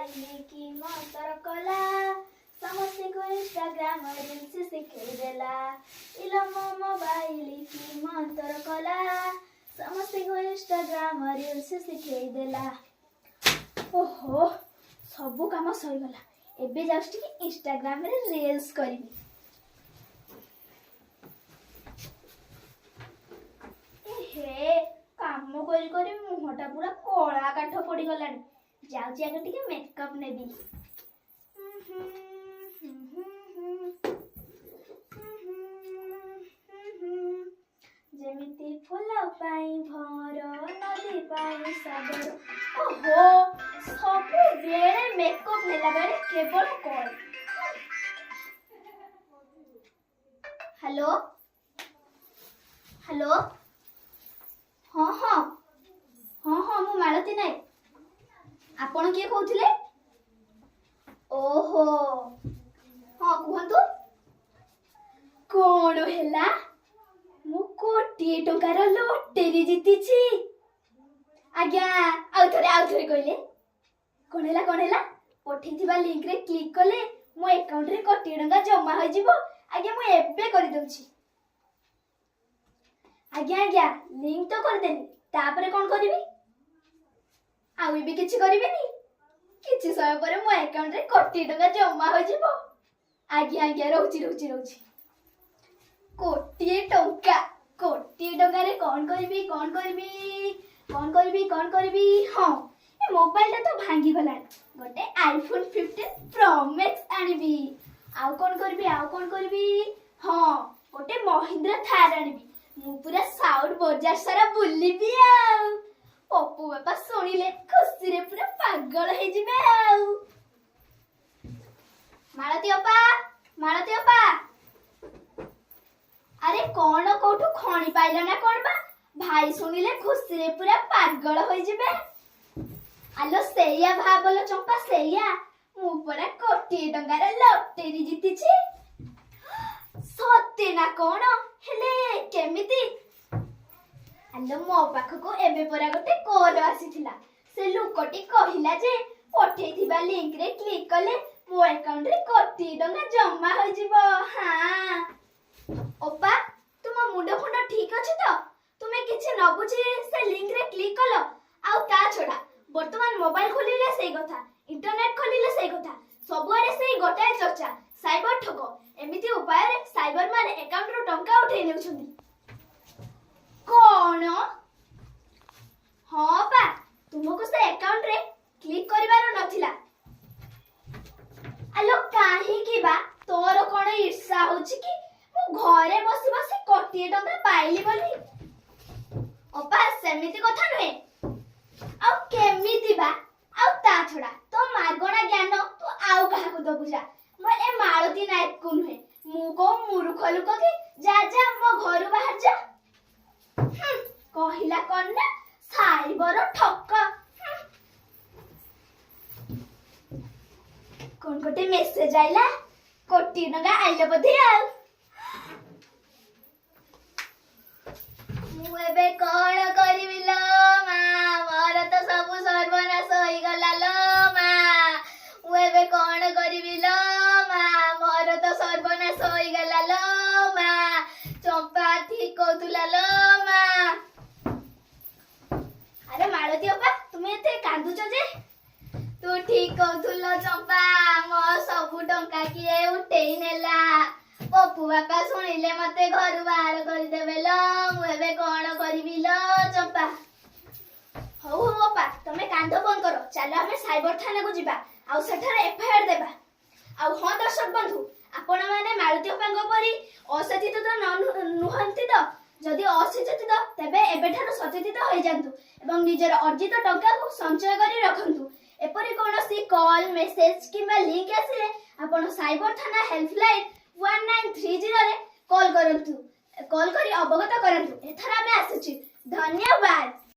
Mobile की motor कला समस्ते को इंस्टाग्राम रील्स सिखे देला इलो मो मोबाइल की मोटर कला समस्ते को इंस्टाग्राम रील्स सिखे देला। ओहो सबू काम सहीगला एबे जाउछ टिके इंस्टाग्राम रे रील्स करबी। हे काम करी करी मुहटा पूरा कला काठ पड़ी गलानी जाउची आगे टिके मेकअप नेबी। जेमिति फूल पाई भर नदी पाई सागर। ओहो सब बेले मेकअप नेला बेले केवल कॉल। हेलो हेलो हाँ हाँ हाँ हाँ मु मालती नाई आपण किए कहउथिले? ओहो हाँ कहतु कौन हैला? मु कोटी टंकार लॉटरी जीतीछि। आज्ञा आउ थरे कहले कौन हैला पठेइथिबा लिंक रे क्लिक कले मो अकाउंट रे कोटी टंका जमा हो जिवो। आज्ञा मु एबे करि दउछि। आज्ञा लिंक तो कर देनी तापरे कौन करिवि? आउ भी किछि करिवेनी किछि समय पर मो अकाउंट रे कोटी टंका जमा हो जिवो। आज्ञा रहउछि कोटी टंका रे कौन करबी हाँ ए मोबाइल ता तो भांगी गला गोटे आईफोन 15 प्रो मैक्स आनिबी। आउ कौन करबी हाँ गोटे महिंद्रा थार आनिबी। मु पूरा साउथ बाजार सारा बुलिबी। आउ पप्पू बापा सुनिले खुशी रे पूरा पागल हे जिबे। आउ मालती अपा अरे कौन कोठू खणी पाइला ना कौन बा भाई सुनिले खुशी रे पूरा पागल हो जिबे। आलो सेया भाबलो चंपा सेया मु पूरा कोटी टंकार लॉटरी जीतीछि। सत्य ना कौन हेले केमिति? आलो मो पाखको एबे परा गोटे कॉल आसीथिला से लुकटी कहिला जे पठेइथिबा लिंक रे क्लिक कले मो अकाउंट रे कोटी टंका जमा हो जिवो। हां ओपा तुम मुंड फुंड ठीक अछि तो? तुमे किछि न बुझी से लिंक रे क्लिक कलो आउ ता छोडा वर्तमान मोबाइल खोलिले सेई कथा इंटरनेट खोलिले सेई कथा सबुआडे सेई गोटाए चर्चा साइबर ठग एमिति उपाय रे साइबर माने अकाउंट रो टंका उठेइ नेउछन्ती। कौन हाँ बा तुमको से अकाउंट रे क्लिक करिवार नथिला। आलो काहे की बा तोर कोन ईर्षा होछि कि मु घरे बसी बसी कोटी टंका पाइली बोली? ओपा सेमिति कथा नहे आउ केमिति बा आउ ता छोडा तो मागणा ज्ञान तू आउ काहा को दबु जा। म ए मालती नायक को नहे मु को मूर्ख लोक के जा मो घर बाहर जा। कहिला कौन ना साइबर ठक। कौन गोटे मेसेज आइला कोटी टंका आइले बोधे। आउ मु एबे कौन करिवि लो मा मोर तो सब सर्वनाश होई गला लो मा। मु एबे कौन करिवि लो मा मोर तो सर्वनाश होई गला लो मा। चंपा ठीक कहतुला लो मा। अरे मालती अपा तुमे एते कांदुच जे? तू ठीक कहतुलो चंपा मो सब टंका किए उठेई नेला। पप्पू बापा सुनिले मते घर बाहर कर देबे लो मु एबे कोन करबी लो चंपा। हौ अपा तमे कांद बंद करो चलो हमें साइबर थाना को जिबा आउ सेठारे एफआईआर देबा। आउ हाँ दर्शक बंधु आपण माने मालती अपांग परी असचेत तो नुहंती तो जदि असचेत तेबे एबेठारो सचेत हो जांतु एवं निजर अर्जित टंका को संचय करी रखंतु। एपरी कोनोसी कॉल मेसेज किबा लिंक आसिले आपण साइबर थाना हेल्पलाइन 1930 रे कॉल करंतु कॉल करी अवगत करंतु। एथरा में आसुची धन्यवाद।